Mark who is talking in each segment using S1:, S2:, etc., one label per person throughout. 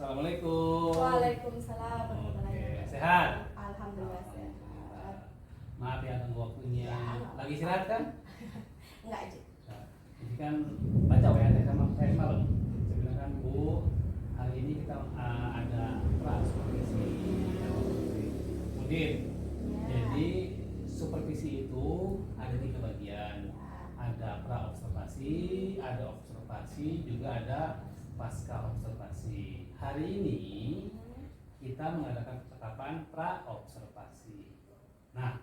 S1: Assalamualaikum.
S2: Waalaikumsalam warahmatullahi
S1: Oke,
S2: wabarakatuh.
S1: sehat?
S2: Alhamdulillah sehat.
S1: Maaf ya tunggu waktunya.
S2: Ya.
S1: Lagi istirahat kan?
S2: Enggak aja.
S1: Nah, ini kan baca WA saya sama saya semalam. Saya bilang kan Bu, hari ini kita ada supervisi Udin. Jadi supervisi itu ada 3 bagian. Ada pra observasi, ada observasi, juga ada pasca observasi. Hari ini kita mengadakan percakapan pra observasi. Nah,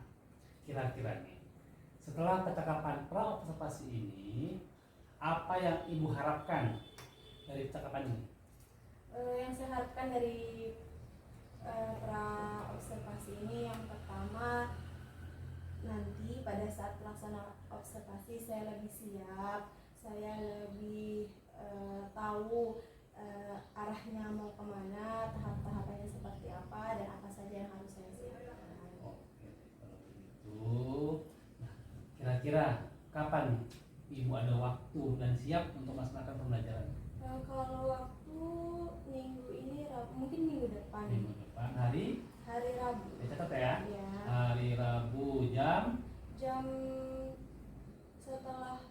S1: kira-kira nih, setelah percakapan pra observasi ini, apa yang Ibu harapkan dari percakapan ini?
S2: Yang saya harapkan dari pra observasi ini, yang pertama, nanti pada saat pelaksanaan observasi saya lebih siap, saya lebih tahu arahnya mau kemana, tahap-tahapannya seperti apa, dan apa saja yang harus saya siapkan.
S1: Oke, kalau begitu, nah, kira-kira kapan Ibu ada waktu dan siap untuk melaksanakan pembelajaran?
S2: Kalau waktu minggu ini, mungkin minggu depan.
S1: Minggu depan, hari
S2: Rabu.
S1: catat ya.
S2: Ya.
S1: Hari Rabu jam
S2: Setelah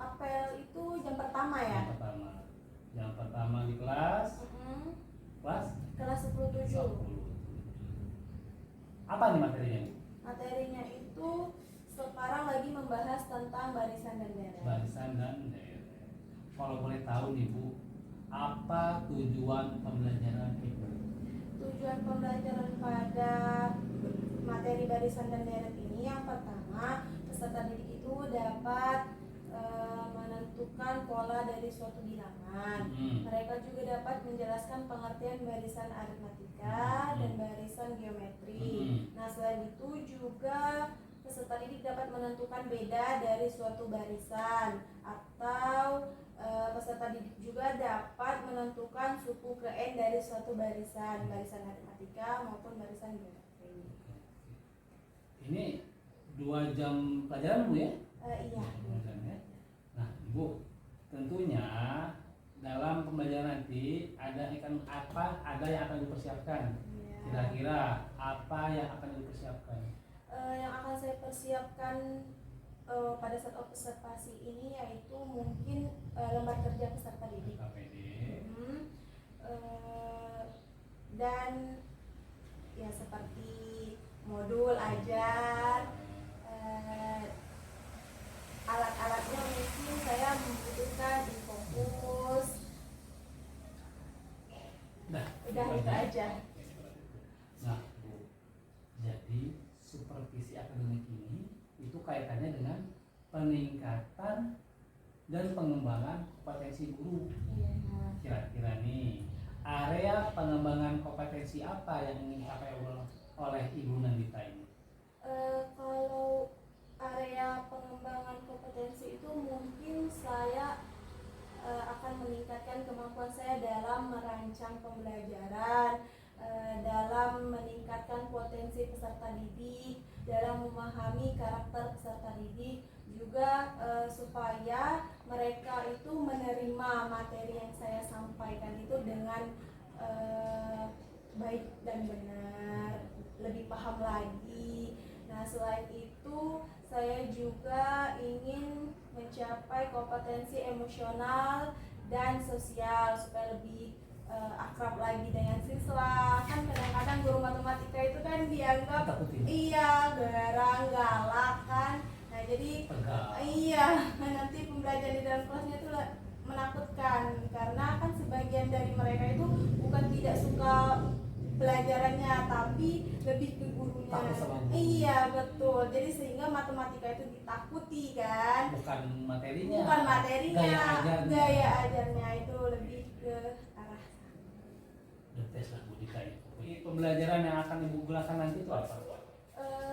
S2: apel itu jam pertama ya.
S1: Jam pertama di kelas
S2: Kelas 10-7.
S1: 10. Apa nih materinya?
S2: Materinya itu sekarang lagi membahas tentang barisan dan deret.
S1: Barisan dan deret. Kalau boleh tahu nih Bu, apa tujuan pembelajaran Ibu?
S2: Tujuan pembelajaran pada materi barisan dan deret ini, yang pertama, peserta didik itu dapat menentukan pola dari suatu bilangan. Mereka juga dapat menjelaskan pengertian barisan aritmatika dan barisan geometri. Nah, selain itu juga peserta didik dapat menentukan beda dari suatu barisan, atau peserta didik juga dapat menentukan suku ke N dari suatu barisan aritmatika maupun barisan geometri.
S1: Ini 2 jam pelajaran Bu ya?
S2: Iya.
S1: Nah Ibu, tentunya dalam pembelajaran nanti ada yang akan dipersiapkan.
S2: Iya.
S1: Kira-kira apa yang akan dipersiapkan?
S2: Yang akan saya persiapkan pada saat observasi ini yaitu mungkin lembar kerja peserta didik.
S1: KPD.
S2: Dan ya seperti modul ajar, alat-alatnya mungkin saya membutuhkan di fokus. Udah itu aja.
S1: Nah Bu, jadi supervisi akademik ini itu kaitannya dengan peningkatan dan pengembangan kompetensi guru. Kira-kira nih, area pengembangan kompetensi apa yang ingin dicapai oleh Ibu Nandita ini?
S2: Kalau area pengembangan kompetensi itu mungkin saya akan meningkatkan kemampuan saya dalam merancang pembelajaran, dalam meningkatkan potensi peserta didik, dalam memahami karakter peserta didik, juga supaya mereka itu menerima materi yang saya sampaikan itu dengan baik dan benar, lebih paham lagi. Nah, selain itu saya juga ingin mencapai kompetensi emosional dan sosial supaya lebih akrab lagi dengan siswa. Kan kadang-kadang guru matematika itu kan dianggap garang, galak kan. Nah, jadi nanti pembelajaran di dalam kelasnya itu menakutkan, karena kan sebagian dari mereka itu bukan tidak suka pelajarannya, tapi lebih ke gurunya. Iya, betul. Jadi sehingga matematika itu ditakuti kan.
S1: Bukan materinya.
S2: Gaya ajarnya itu lebih ke arah
S1: tes lah Bu Dika. Pembelajaran yang akan Ibu gunakan nanti itu apa?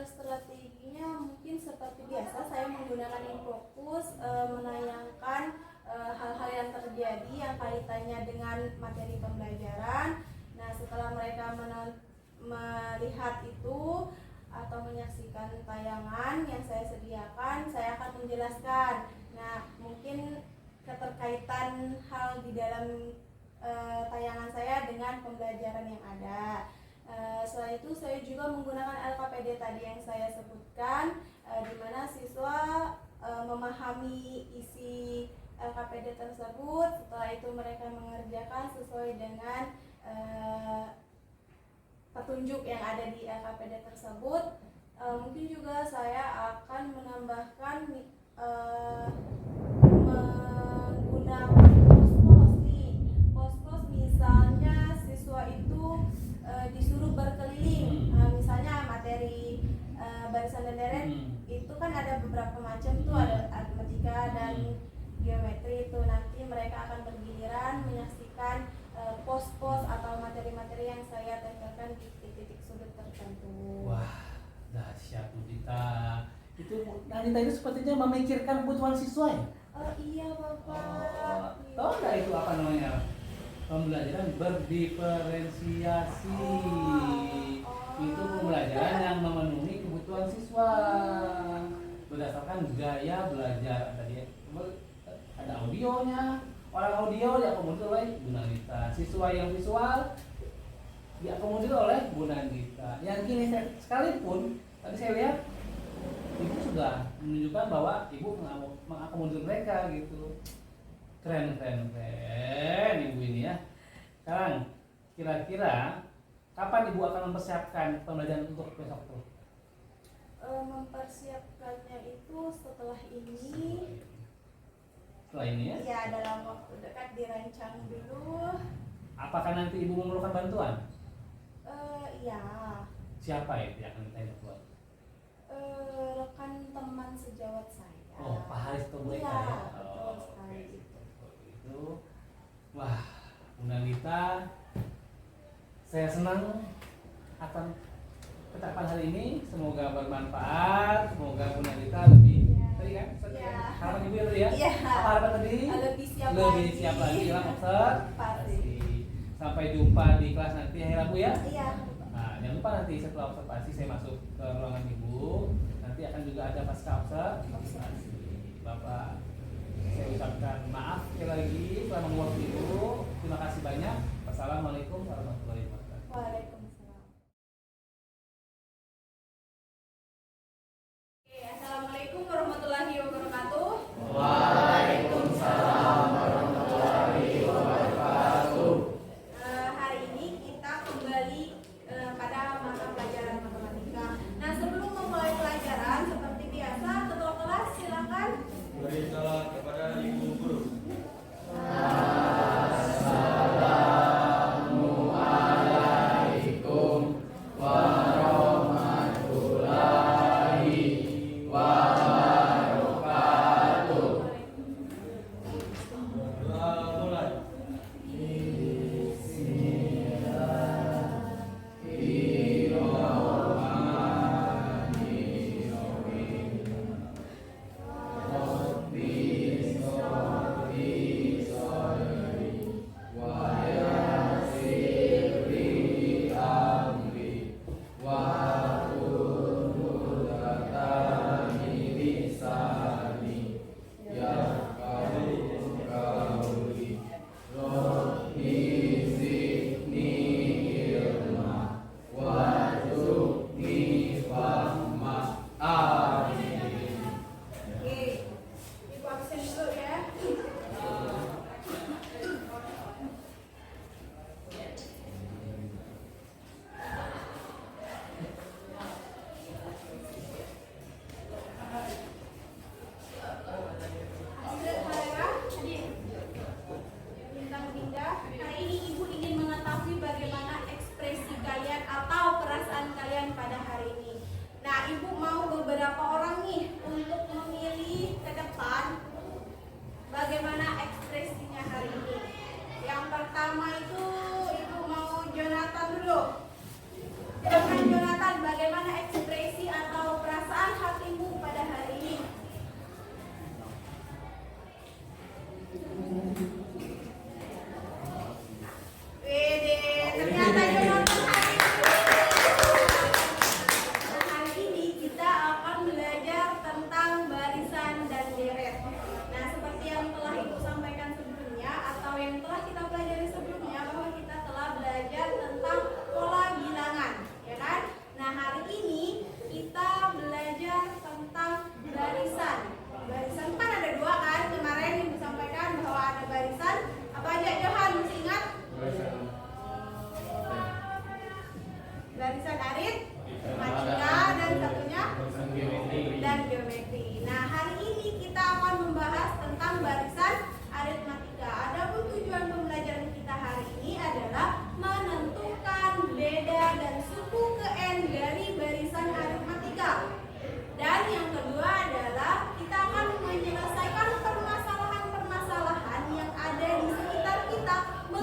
S2: Strateginya mungkin seperti biasa, saya menggunakan Infokus, menayangkan hal-hal yang terjadi yang kaitannya dengan materi pembelajaran. Nah, setelah mereka melihat itu atau menyaksikan tayangan yang saya sediakan, saya akan menjelaskan. Nah, mungkin keterkaitan hal di dalam tayangan saya dengan pembelajaran yang ada. Selain itu saya juga menggunakan LKPD tadi yang saya sebutkan, di mana siswa memahami isi LKPD tersebut. Setelah itu mereka mengerjakan sesuai dengan petunjuk yang ada di LKPD tersebut. Mungkin juga saya akan menambahkan menggunakan pos-pos misalnya siswa itu disuruh berkeliling, misalnya materi barisan dan deret itu kan ada beberapa macam tuh, ada aritmatika dan geometri. Itu nanti mereka akan bergiliran menyaksikan pos-pos atau materi-materi yang saya tempelkan di titik-titik sudut tertentu.
S1: Wah, dahsyat Bu Dita. Itu Dita itu sepertinya memikirkan kebutuhan siswa ya?
S2: Iya Bapak.
S1: Tahu nggak itu apa namanya? Pembelajaran berdiferensiasi. Itu pembelajaran yang memenuhi kebutuhan siswa berdasarkan gaya belajar. Ada audionya, orang audio diakomodir oleh Bu Nandita, siswa yang visual diakomodir oleh Bu Nandita. Yang kini sekalipun tadi saya lihat ibu sudah menunjukkan bahwa ibu mengakomodir mereka gitu. Keren ibu ini ya. Sekarang kira-kira kapan ibu akan mempersiapkan pembelajaran untuk besok tuh?
S2: Mempersiapkannya itu setelah ini.
S1: Setelah ini ya?
S2: Ya, dalam waktu dekat dirancang dulu.
S1: Apakah nanti ibu memerlukan bantuan?
S2: Iya.
S1: Siapa itu yang akan ditanya buat?
S2: Rekan teman sejawat saya.
S1: Oh, Pak Haris Tomuleka
S2: ya?
S1: ya?
S2: Betul sekali.
S1: Itu. Wah, Bu Nandita, saya senang akan ketetapan hari ini. Semoga bermanfaat. Semoga Bu Nandita lebih tadi kan? Harapan ibu ya tadi ya?
S2: Iya.
S1: Apa harapan tadi?
S2: Lebih siap
S1: lagi dalam observasi. Sampai jumpa di kelas nanti hari Rabu ya?
S2: Iya.
S1: Nah, jangan lupa nanti setelah observasi saya masuk ke ruangan ibu. Nanti akan juga ada pasca observasi. Bapak, saya ucapkan maaf sekali lagi telah mengganggu ibu. Terima kasih banyak. Wassalamualaikum warahmatullahi wabarakatuh.
S2: Waalaikumsalam. Assalamualaikum warahmatullahi wabarakatuh.
S1: Waalaikumsalam warahmatullahi wabarakatuh.
S2: Hari ini kita kembali pada mata pelajaran matematika. Nah, sebelum memulai pelajaran seperti biasa, ketua kelas silakan
S3: beri salam kepada ibu guru.
S1: Assalamualaikum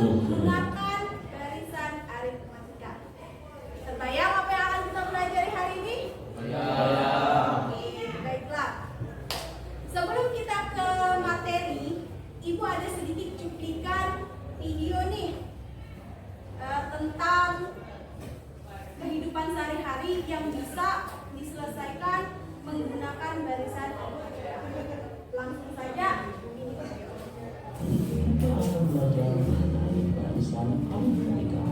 S2: menggunakan barisan aritmatika. Terbayang apa yang akan kita pelajari hari ini? Oke, baiklah. Sebelum kita ke materi, Ibu ada sedikit cuplikan video nih tentang kehidupan sehari-hari yang bisa diselesaikan menggunakan barisan aritmatika. Langsung saja ini video.
S4: Kita akan belajar mengenai barisan aritmatika.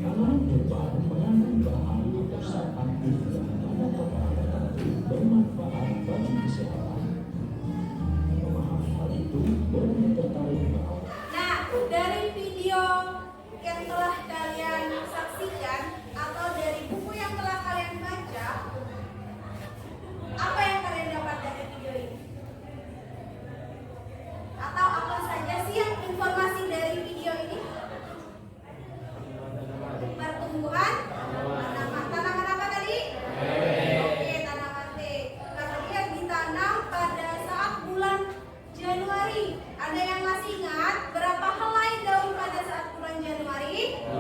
S4: Dalam depan mengandung bahan pusat aktif yang pada tataran tertentu bermanfaat bagi kesehatan. Pemahaman hal itu boleh tertarik bahwa
S2: Nah, dari video yang telah kalian saksikan atau dari buku yang telah kalian baca, apa yang kalian dapat dari video ini? Atau apa saja sih yang informasi dari video ini? Pertumbuhan tanaman. Tanaman apa tadi? Oke, tanaman teh. Kata dia ditanam pada saat bulan Januari. Ada yang masih ingat berapa helai daun pada saat bulan Januari? 2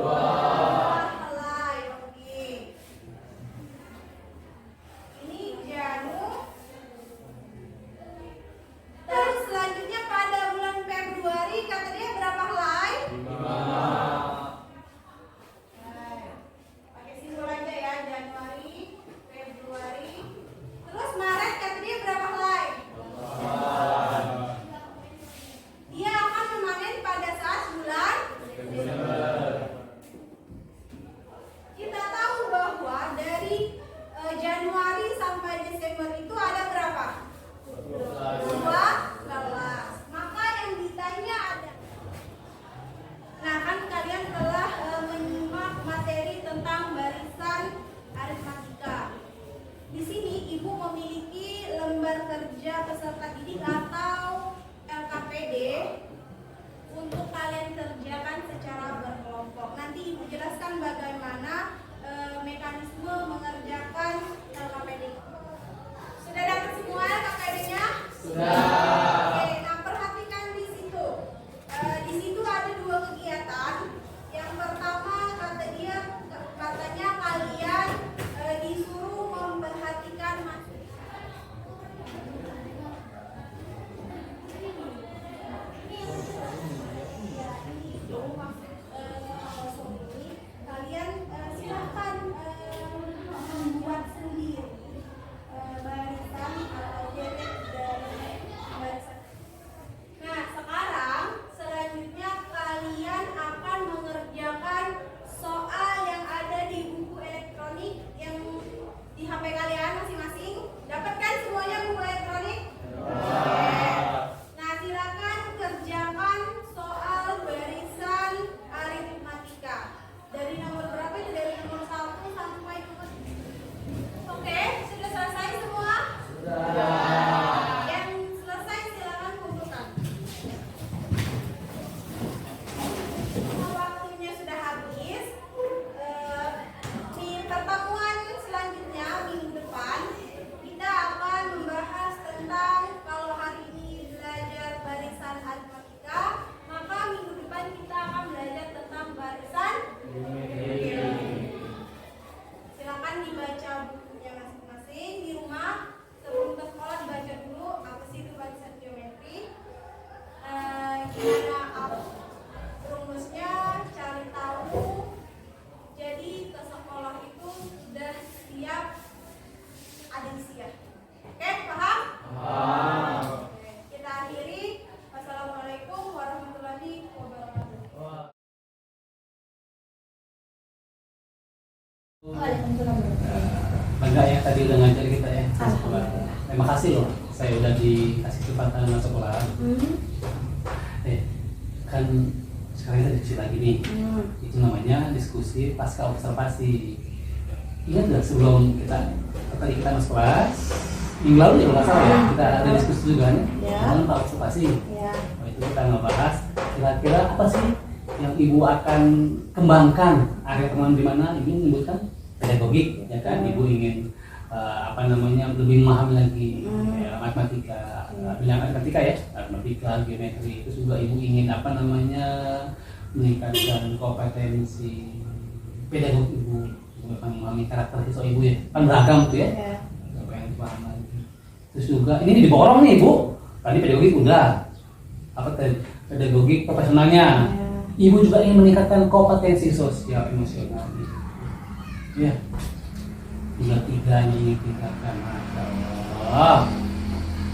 S2: helai. Oke. Ini janu. Terus selanjutnya pada bulan Februari kata dia berapa helai? 5. Pakai simbol aja ya, Januari, Februari. Terus Maret kata dia berapa helai? Dia akan memanen pada saat bulan Desember. Kita tahu bahwa dari Januari sampai Desember itu ada berapa? 12. Maka yang ditanya ada. Nah, kan kalian telah menyimak materi tentang barisan aritmatika. Di sini Ibu memiliki lembar kerja peserta didik atau LKPD untuk kalian kerjakan secara berkelompok. Nanti Ibu jelaskan bagaimana mekanisme mengerjakan LKPD. Sudah dapat semua LKPD-nya? Sudah. Oke, nah perhatikan di situ. Di situ ada 2 kegiatan. Yang pertama katanya kalian disuruh memperhatikan materi. Kalian silahkan membuat sendiri barisan atau deret dari barisan. Nah, sekarang selanjutnya kalian akan mengerjakan soal yang ada di buku elektronik yang di HP kalian masing-masing. Dapatkan semuanya buku elektronik? Nah, silakan kerjakan soal barisan aritmatika. Dari nomor berapa itu? Dari nomor 1 sampai nomor. Oke, sudah selesai semua? Sudah. Yang selesai silakan kumpulkan. Waktunya sudah habis. Di pertemuan selanjutnya minggu depan kita akan membahas tentang, kalau hari ini belajar barisan aritmatika, maka minggu depan kita akan belajar tentang barisan geometri. Silakan dibaca bukunya masing-masing di rumah. Sebelum ke sekolah dibaca dulu apa sih itu barisan geometri. Gimana rumusnya, cari tahu. Jadi ke sekolah itu sudah siap adiksi ya. Oke, paham? Paham. Oke, kita akhiri. Wassalamualaikum warahmatullahi wabarakatuh.
S1: Bangga ya tadi udah ngajar kita ya. Terima kasih loh, saya udah dikasih kesempatan masuk sekolah. Kan sekarang kita diskusi lagi nih. Itu namanya diskusi pasca observasi. Ingat nggak sebelum kita masuk kelas minggu lalu ya kalau nggak salah ya, kita ada diskusi juga kan tentang observasi. Itu kita ngebahas kira-kira apa sih yang ibu akan kembangkan, area teman di mana ibu menyebutkan pedagogik ya kan, ibu ingin lebih memahami lagi matematika, bilangan matematika ya, matematika, geometri. Terus juga ibu ingin meningkatkan kompetensi pedagogi ibu, memahami karakter siswa ibu ya, kan beragam tuh ya.
S2: Ya.
S1: Pengen paham lagi. Terus juga ini diborong nih ibu, tadi pedagogi udah, apa tadi pedagogi profesionalnya.
S2: Ya.
S1: Ibu juga ingin meningkatkan kompetensi sosial emosional. Ya, tiga-tiganya ini tingkatkan. Masya Allah.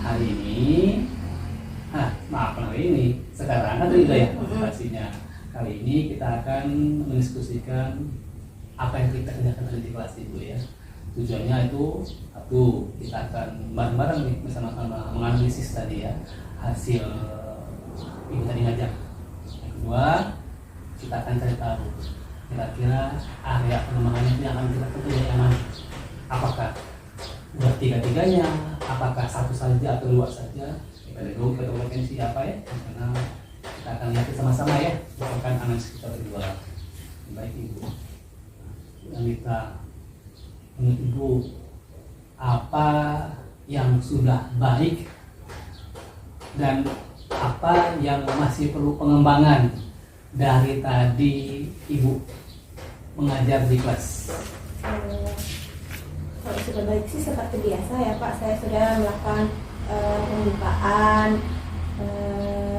S1: Hari ini, sekarang kan udah ya presentasinya. Kali ini kita akan mendiskusikan apa yang kita kerjakan tadi di kelas ibu ya. Tujuannya itu satu, kita akan bareng-bareng nih bersama-sama menganalisis tadi ya hasil ibu tadi ngajak. Yang kedua, kita akan cari tahu kira-kira area pengembangan itu yang akan kita kerja yang mana. Apakah buat tiga-tiganya, apakah satu saja atau dua saja, pedagogi atau kompetensi apa ya, karena kita akan lihat sama-sama ya, bukan analisis kita berdua. Baik ibu, yang kita menurut ibu apa yang sudah baik dan apa yang masih perlu pengembangan dari tadi ibu mengajar di kelas.
S2: Kalau sudah baik sih seperti biasa ya Pak, saya sudah melakukan pembukaan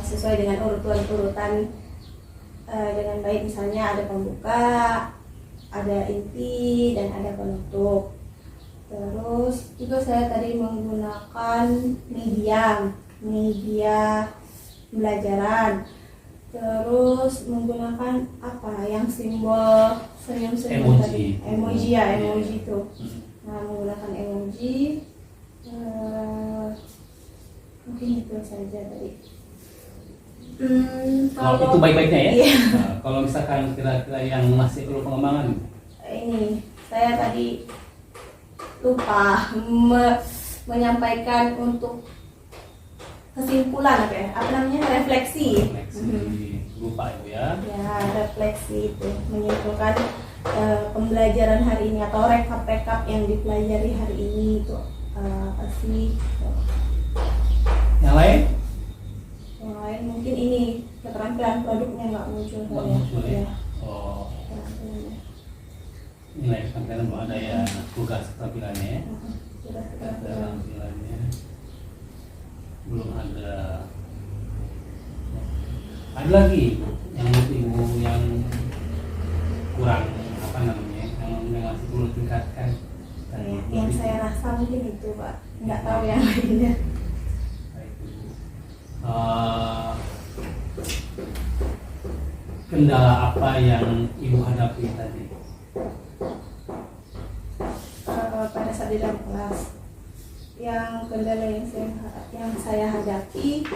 S2: sesuai dengan urutan dengan baik, misalnya ada pembuka, ada inti, dan ada penutup. Terus juga saya tadi menggunakan media pembelajaran. Terus menggunakan apa yang simbol senyum-senyum tadi, emoji itu. Nah, menggunakan emoji, mungkin itu saja tadi.
S1: Kalau itu baik-baiknya ya.
S2: Iya.
S1: Nah, kalau misalkan kira-kira yang masih perlu pengembangan,
S2: Ini saya tadi lupa menyampaikan untuk kesimpulan apa namanya, refleksi.
S1: Lupa ibu ya.
S2: Ya, refleksi itu menyimpulkan pembelajaran hari ini atau rekap yang dipelajari hari ini itu apa sih?
S1: Yang lain?
S2: Yang lain mungkin ini keterampilan produknya nggak muncul
S1: Nggak
S2: saya.
S1: muncul ya?
S2: Ya,
S1: Oh,
S2: keterampilannya.
S1: nilai keterampilan belum ada ya, tugas keterampilannya ya.
S2: Sudah keterampilan.
S1: Keterampilannya belum ada. Ada lagi yang menurut ibu yang kurang apa namanya, yang masih perlu tingkatkan.
S2: Yang saya rasa mungkin itu Pak, nggak tahu yang lainnya.
S1: Kendala apa yang ibu hadapi tadi?
S2: Pada saat di dalam kelas, yang kendala yang saya hadapi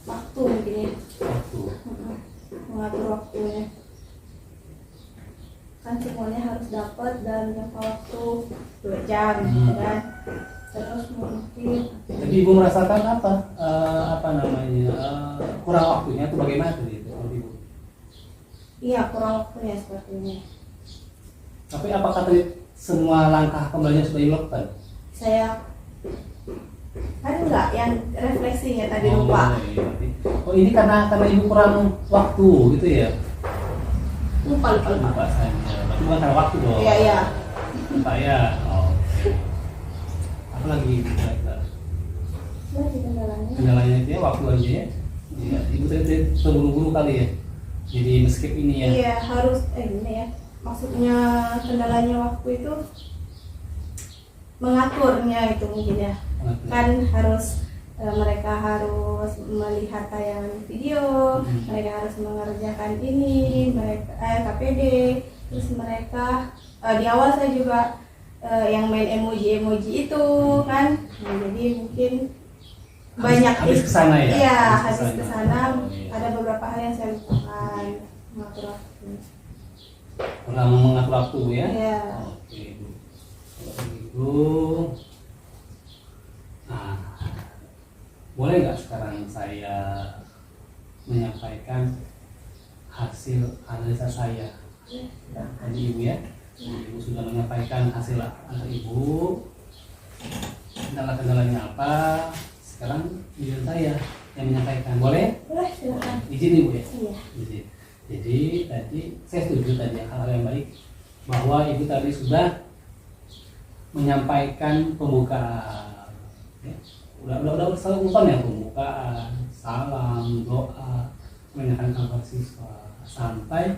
S2: waktu mungkin ya.
S1: Waktu.
S2: Mengatur waktunya, kan semuanya harus dapat dalam jangka waktu 2 jam gitu kan. Terus mungkin
S1: Tapi ibu merasakan apa namanya, kurang waktunya itu bagaimana tadi itu kalau ibu?
S2: iya kurang waktunya sepertinya.
S1: Tapi apakah tadi semua langkah pembelajaran sudah dilakukan?
S2: Saya kan enggak yang refleksinya tadi lupa.
S1: Iya. Oh ini karena ibu kurang waktu gitu ya?
S2: Lupa.
S1: Lupa saja. Berarti bukan karena waktu dong.
S2: Iya.
S1: Lupa ya. Oh, oke. Apa lagi kira-kira?
S2: Lagi kendalanya.
S1: Kendalanya itu ya waktu aja ya. Iya. Ibu tadi terburu-buru kali ya. Jadi skip ini ya.
S2: Iya harus ini ya. Maksudnya kendalanya waktu itu mengaturnya itu mungkin ya. Kan harus mereka harus melihat tayangan video, mereka harus mengerjakan ini, mereka KPD, terus mereka di awal saya juga yang main emoji itu kan. Nah, jadi mungkin banyak
S1: habis kesana ya?
S2: Iya,
S1: Habis
S2: habis
S1: kesana.
S2: kesana
S1: Oh, iya.
S2: ada beberapa hal yang saya lupakan mengatur waktu.
S1: Pernah mengatur waktu ya?
S2: Iya.
S1: Oke Bu. Kalau begitu, nah, boleh nggak sekarang saya menyampaikan hasil analisa saya? Tadi ibu ya, ibu sudah menyampaikan hasil analisa ibu. kendala-kendalanya apa. Sekarang izin saya yang menyampaikan. Boleh?
S2: Boleh, silakan.
S1: Izin Ibu ya?
S2: Iya.
S1: Izin. Jadi tadi saya setuju tadi hal-hal yang baik bahwa Ibu tadi sudah menyampaikan pembukaan. Ya. Udah selalu umpan ya, pembukaan, salam, doa, menanyakan kabar siswa sampai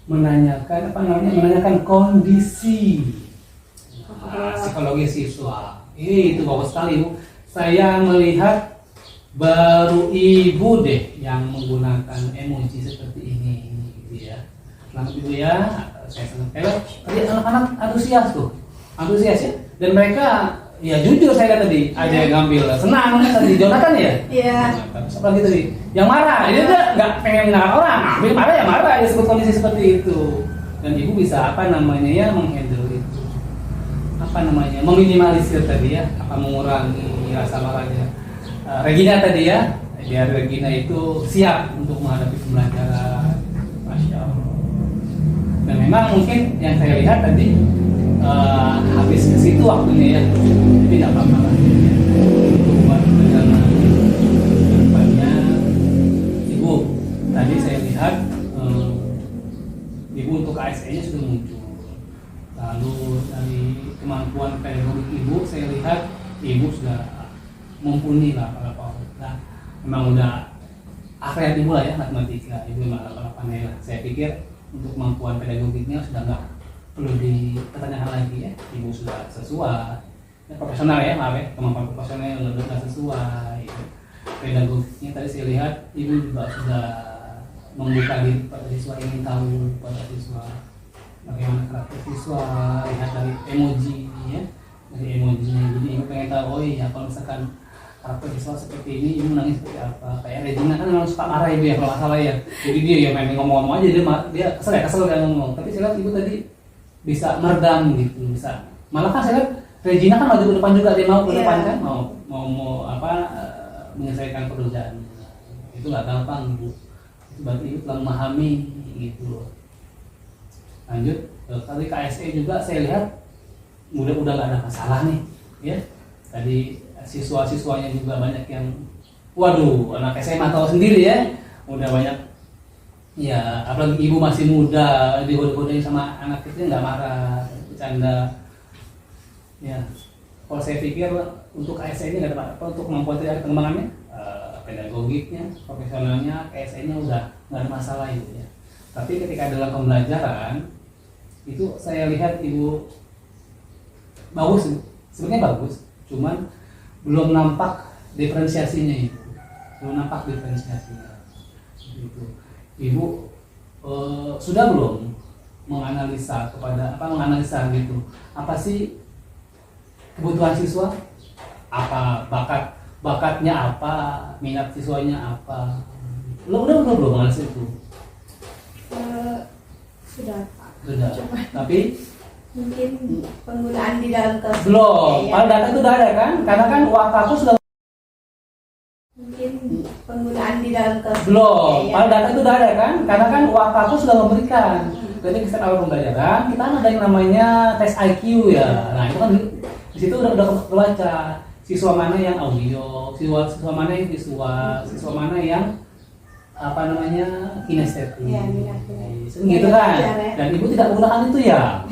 S1: menanyakan menanyakan kondisi psikologi siswa. Itu bagus sekali Bu. Saya melihat baru Ibu deh yang menggunakan emoji seperti ini gitu ya. Selamat Ibu ya. Saya senang. Tadi anak-anak antusias ya. Dan mereka ya jujur saya lihat tadi ada yang ngambil senang tadi Jonathan ya.
S2: Iya.
S1: Siapa gitu tadi? Yang marah, dia tuh nggak pengen menyalahkan orang, ambil marah ya marah, ya sebut kondisi seperti itu. Dan Ibu bisa menghandle itu, meminimalisir tadi ya, mengurangi rasa marahnya. Regina tadi ya, biar Regina itu siap untuk menghadapi pembelajaran. Masya Allah. Dan memang mungkin yang saya lihat tadi habis ke situ waktunya ya, tapi tidak apa-apa lah. Buat perjalanan depannya, Ibu. Tadi saya lihat Ibu untuk ASE-nya sudah muncul. Lalu dari kemampuan pedagogik Ibu, saya lihat Ibu sudah mumpuni lah para Nah, memang udah akhirnya Ibu lah ya matematika. Ibu memang 8 lah. Saya pikir untuk kemampuan pedagogiknya sudah nggak perlu dipertanyakan lagi ya. Ibu sudah sesuai ya, profesional ya, maaf ya, kemampuan profesionalnya sudah sesuai gitu. Pedagogiknya tadi saya lihat Ibu juga sudah membuka diri pada siswa, ingin tahu pada siswa bagaimana karakter siswa, lihat dari emoji ya, dari emojinya. Jadi Ibu pengen tahu, oh iya kalau misalkan karakter siswa seperti ini, Ibu nangis seperti apa. Kayak Regina kan memang suka marah Ibu ya kalau nggak salah ya. Jadi dia ya main ngomong-ngomong aja, dia kesel dia ngomong. Tapi saya lihat Ibu tadi bisa meredam gitu, bisa. Malah kan saya lihat Regina kan maju ke depan juga, dia mau ke depan kan, mau menyelesaikan pekerjaan. Itu nggak gampang Bu. Itu berarti Ibu telah memahami gitu. Lanjut, tadi KSE juga saya lihat udah nggak ada masalah nih, ya. Tadi siswa-siswanya juga banyak yang, waduh, anak SMA tahu sendiri ya, udah banyak. Ya, apalagi Ibu masih muda, digoda-godain sama anak kecil nggak marah, bercanda. Ya, kalau saya pikir untuk KSE ini nggak ada apa, untuk kemampuan ada pengembangannya, pedagogiknya, profesionalnya, KSE-nya udah nggak ada masalah itu ya. Tapi ketika dalam pembelajaran itu saya lihat Ibu bagus, sebenarnya bagus, cuman belum nampak diferensiasinya itu, Gitu. Ibu sudah belum menganalisa gitu, apa sih kebutuhan siswa, apa bakatnya apa, minat siswanya apa, belum menganalisa itu.
S2: Sudah.
S1: Tapi
S2: mungkin penggunaan di dalam kelas
S1: belum. Kalau data itu udah ada kan? Karena kan Wakaku sudah
S2: mungkin penggunaan di dalam kelas
S1: belum. Kalau data itu udah ada kan? Karena kan Wakaku sudah memberikan. Jadi kita awal pembelajaran kita ada yang namanya tes IQ ya. Nah itu kan di situ udah kebaca siswa mana yang audio, siswa mana yang visual, siswa mana yang kinestetik. Gitu kan? Dan Ibu tidak menggunakan itu ya.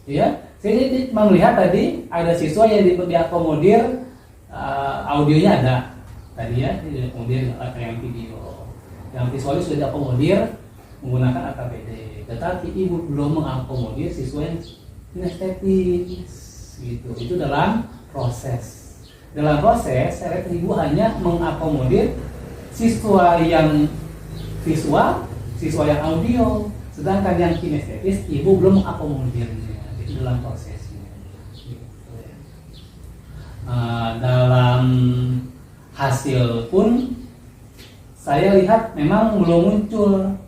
S1: Ya, saya cuma melihat tadi ada siswa yang diakomodir audionya ada tadi ya, diakomodir yang video, yang visualnya sudah diakomodir menggunakan AKBD. Tetapi Ibu belum mengakomodir siswa yang kinestetis gitu. Itu dalam proses. Dalam proses, saya Ibu hanya mengakomodir siswa yang visual, siswa yang audio, sedangkan yang kinestetis Ibu belum mengakomodirnya. Itu dalam prosesnya. Gitu. Dalam hasil pun saya lihat memang belum muncul.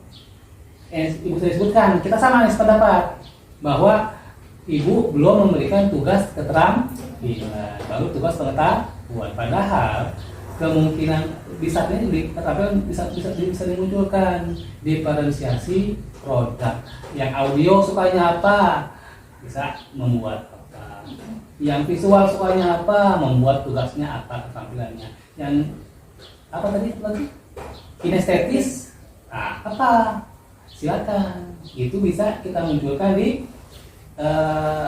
S1: Ibu saya sebutkan, kita sama nih sependapat bahwa Ibu belum memberikan tugas keterampilan, baru tugas pengetahuan. Padahal kemungkinan bisa dimunculkan diferensiasi produk. Yang audio sukanya apa? Bisa membuat apa? Yang visual sukanya apa, membuat tugasnya apa, keterampilannya. Yang apa tadi lagi? Kinestetis, apa? Silakan. Itu bisa kita munculkan di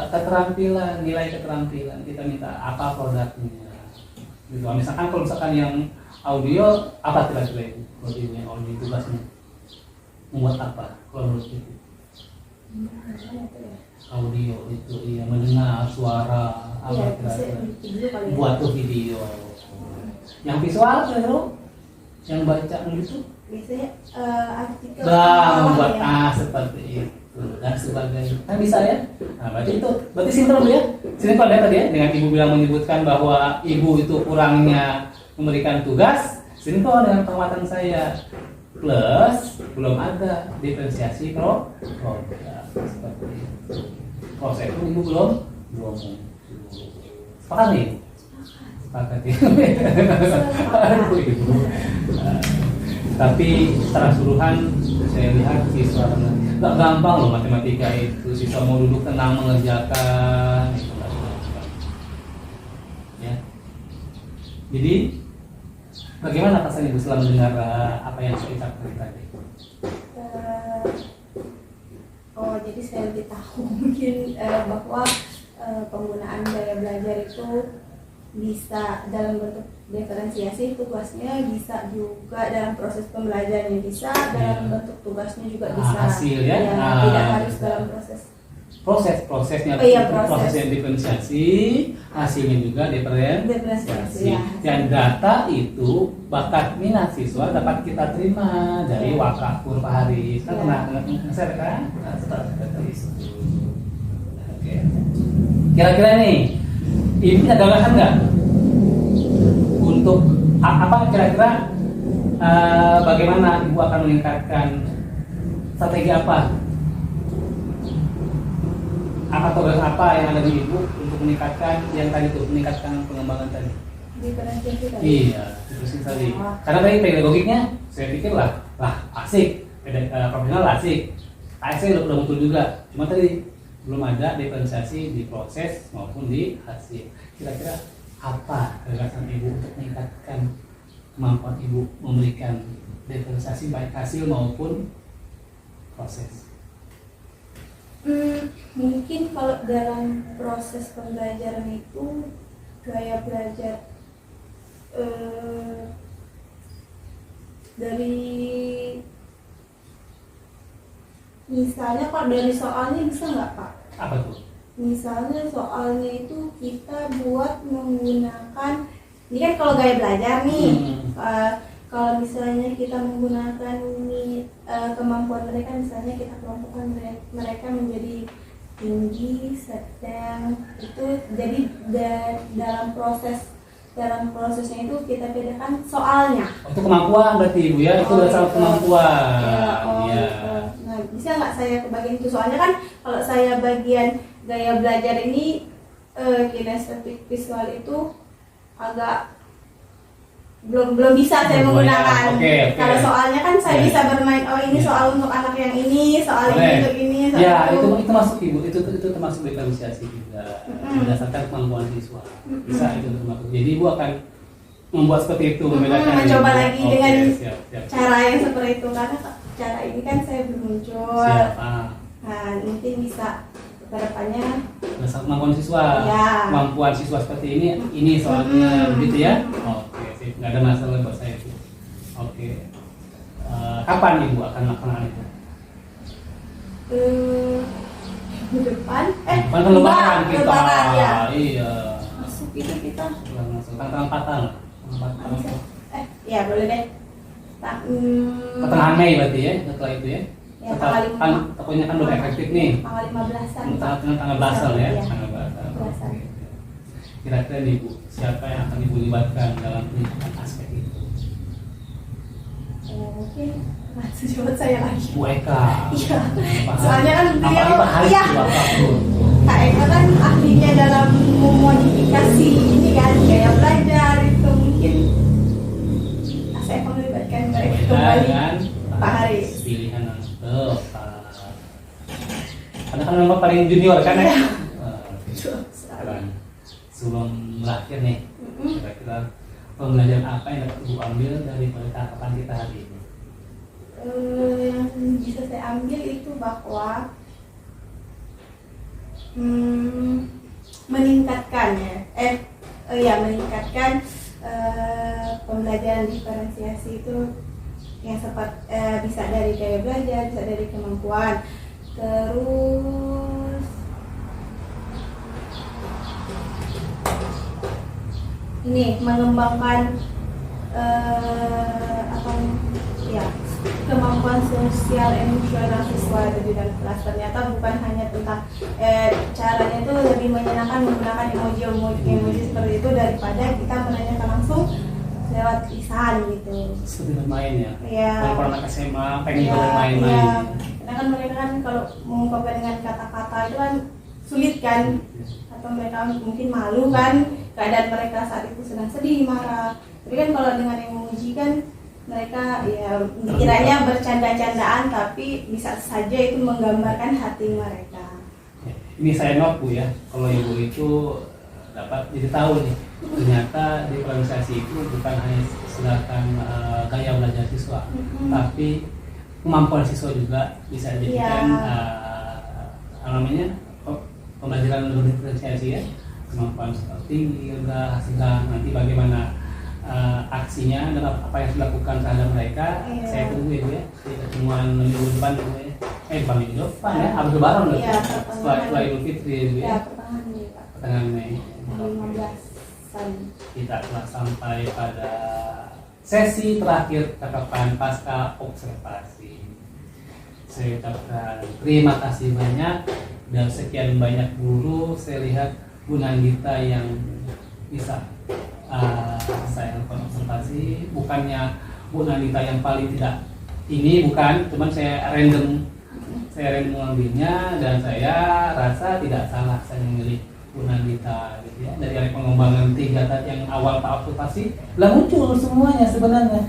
S1: keterampilan, nilai keterampilan. Kita minta apa produknya. Gitu. Misalkan kalau misalkan yang audio, apa kira-kira itu? Kalau yang audio tugasnya membuat apa? Kalau menurut itu audio itu iya mendengar suara apa
S2: Iya,
S1: kira-kira?
S2: video kali ya.
S1: Buat tuh video. Yang visual kira-kira? Yang baca gitu?
S2: Biasanya artikel
S1: Membuat
S2: ya.
S1: seperti itu dan sebagainya. Kan bisa ya? Nah, berarti sinkron ya? Sinkron ya tadi ya? Dengan ibu bilang menyebutkan bahwa ibu itu kurangnya memberikan tugas, sinkron dengan penguatan saya. Plus belum ada diferensiasi program seperti itu. Proses itu ibu belum sepakat nih? Sepakat ya. Aduh, ibu. Tapi secara keseluruhan saya lihat siswa nggak gampang loh matematika itu. Siswa mau duduk tenang mengerjakan itu nggak gampang. Ya. Jadi bagaimana perasaan ibu setelah mendengar apa yang saya ucapkan tadi?
S2: Jadi saya lebih tahu mungkin bahwa penggunaan gaya belajar itu bisa dalam bentuk diferensiasi tugasnya, bisa juga dalam proses pembelajarannya, bisa dalam bentuk tugasnya juga bisa.
S1: Hasil ya,
S2: tidak harus dalam
S1: prosesnya
S2: proses.
S1: prosesnya diferensiasi, hasilnya juga diferensiasi.
S2: Ya.
S1: Dan data itu bakat minat siswa dapat kita terima dari wakaf Pak Haris. Kan pernah nge-share kan? Setelah kita tulis. Oke. Kira-kira nih, ibu punya gagasan nggak untuk apa kira-kira bagaimana ibu akan meningkatkan strategi apa tugas apa yang ada di ibu untuk meningkatkan yang tadi tuh meningkatkan pengembangan tadi?
S2: Diferensiasi tadi.
S1: Iya, itu tadi. Karena tadi pedagogiknya saya pikir lah asik, profesional asik, ASC udah muncul juga. Cuma tadi belum ada diferensiasi di proses maupun di hasil. Kira-kira apa gagasan ibu untuk meningkatkan kemampuan ibu memberikan diferensiasi baik hasil maupun proses?
S2: Mungkin kalau dalam proses pembelajaran itu gaya belajar dari misalnya Pak dari soalnya bisa nggak Pak?
S1: Apa tuh?
S2: Misalnya soalnya itu kita buat menggunakan ini kan kalau gaya belajar nih kalau misalnya kita menggunakan kemampuan mereka, misalnya kita kelompokkan mereka menjadi tinggi, sedang, itu jadi dalam prosesnya itu kita bedakan soalnya.
S1: Untuk kemampuan berarti ibu ya, itu dasar kemampuan.
S2: Iya. Nah, bisa nggak saya kebagian itu? Soalnya kan kalau saya bagian gaya belajar ini kinestetik visual itu agak belum bisa saya menggunakan.
S1: Okay.
S2: Kalau soalnya kan saya bisa bermain ini soal untuk anak yang ini, soal ini untuk ini, soal
S1: ya itu masuk ibu, itu termasuk diferensiasi juga berdasarkan kemampuan siswa. Bisa itu termasuk. Jadi ibu akan membuat seperti itu, membedakan.
S2: Mencoba lagi dengan
S1: siap.
S2: cara yang seperti itu karena cara ini kan saya belum muncul. Nah mungkin bisa kedepannya
S1: berdasarkan kemampuan siswa.
S2: Ya.
S1: Kemampuan siswa seperti ini soalnya begitu ya. Oke, nggak ada masalah buat saya itu. Oke. Kapan ibu akan melakukan itu?
S2: Depan
S1: lebaran kita.
S2: Lebaran, ya.
S1: Iya.
S2: Masuk itu kita.
S1: Tanggal 4-an.
S2: Ya boleh deh.
S1: Pertengahan Mei berarti ya, setelah itu ya.
S2: Ya,
S1: Kan tokonya kan udah efektif nih.
S2: Tanggal 15-an.
S1: Tanggal belasan ya.
S2: Iya.
S1: Tanggal belasan.
S2: Belasan.
S1: Kira-kira nih Bu, siapa yang akan ibu libatkan dalam pendidikan aspek itu?
S2: Mungkin masih jawab saya lagi.
S1: Bu Eka.
S2: Iya. Soalnya kan beliau,
S1: Pak Haris
S2: iya.
S1: juga Pak.
S2: Kak Eka kan ahlinya dalam memodifikasi ini kan gaya belajar itu mungkin saya akan melibatkan mereka kembali. Pak Haris.
S1: Pilihan yang tepat. Karena kan memang paling junior kan ya. Keren. berakhir nih, kira-kira pembelajaran apa yang dapat Ibu ambil dari percakapan kita hari ini?
S2: Yang bisa saya ambil itu bahwa meningkatkan meningkatkan pembelajaran diferensiasi itu yang bisa dari gaya belajar, bisa dari kemampuan, terus ini mengembangkan kemampuan sosial emosional siswa di dalam kelas. Ternyata bukan hanya tentang caranya itu lebih menyenangkan menggunakan emoji seperti itu daripada kita menanyakan langsung lewat lisan gitu.
S1: Seperti bermain ya.
S2: Iya.
S1: Kalau anak SMA pengen
S2: Iya,
S1: bermain-main.
S2: iya. Karena kan mereka kan kalau mengungkapkan dengan kata-kata itu kan sulit kan, atau mereka mungkin malu kan keadaan mereka saat itu sedang sedih, marah. Tapi kan kalau dengan emoji kan mereka ya kiranya bercanda-candaan tapi bisa saja itu menggambarkan hati mereka.
S1: Ini saya note Bu ya, kalau Ibu itu dapat jadi tahu nih, ternyata diferensiasi itu bukan hanya sedangkan gaya belajar siswa, tapi kemampuan siswa juga bisa dijadikan pembelajaran berdiferensiasi ya, kemampuan tinggi, rendah, sedang, nanti bagaimana aksinya dan apa yang dilakukan terhadap mereka. Saya tunggu ya Bu ya di pertemuan minggu depan Bu ya. Bukan minggu depan ya, habis lebaran loh. Setelah Idul Fitri Bu ya. Pertengahan Mei.
S2: 15-an.
S1: Kita telah sampai pada sesi terakhir cakapan pasca observasi. Saya ucapkan terima kasih banyak dan sekian banyak guru. Saya lihat Bu Nandita yang bisa saya lakukan observasi, bukannya Bu Nandita yang paling tidak ini, bukan, cuman saya random mengambilnya dan saya rasa tidak salah saya memilih Bu Nandita gitu ya. Dari pengembangan 3 tadi yang awal Pak observasi lah muncul semuanya sebenarnya,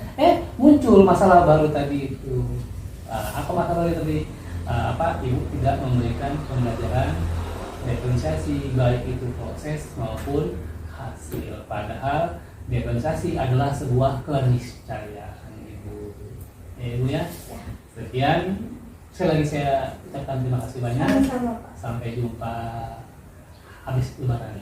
S1: muncul masalah baru tadi itu. Apa masalah tadi? Ibu tidak memberikan pembelajaran diferensiasi baik itu proses maupun hasil, padahal diferensiasi adalah sebuah keniscayaan Ibu. Ibu ya. Sekian, sekali lagi saya ucapkan terima kasih banyak.
S2: Sama-sama, Pak.
S1: Sampai jumpa habis lebaran.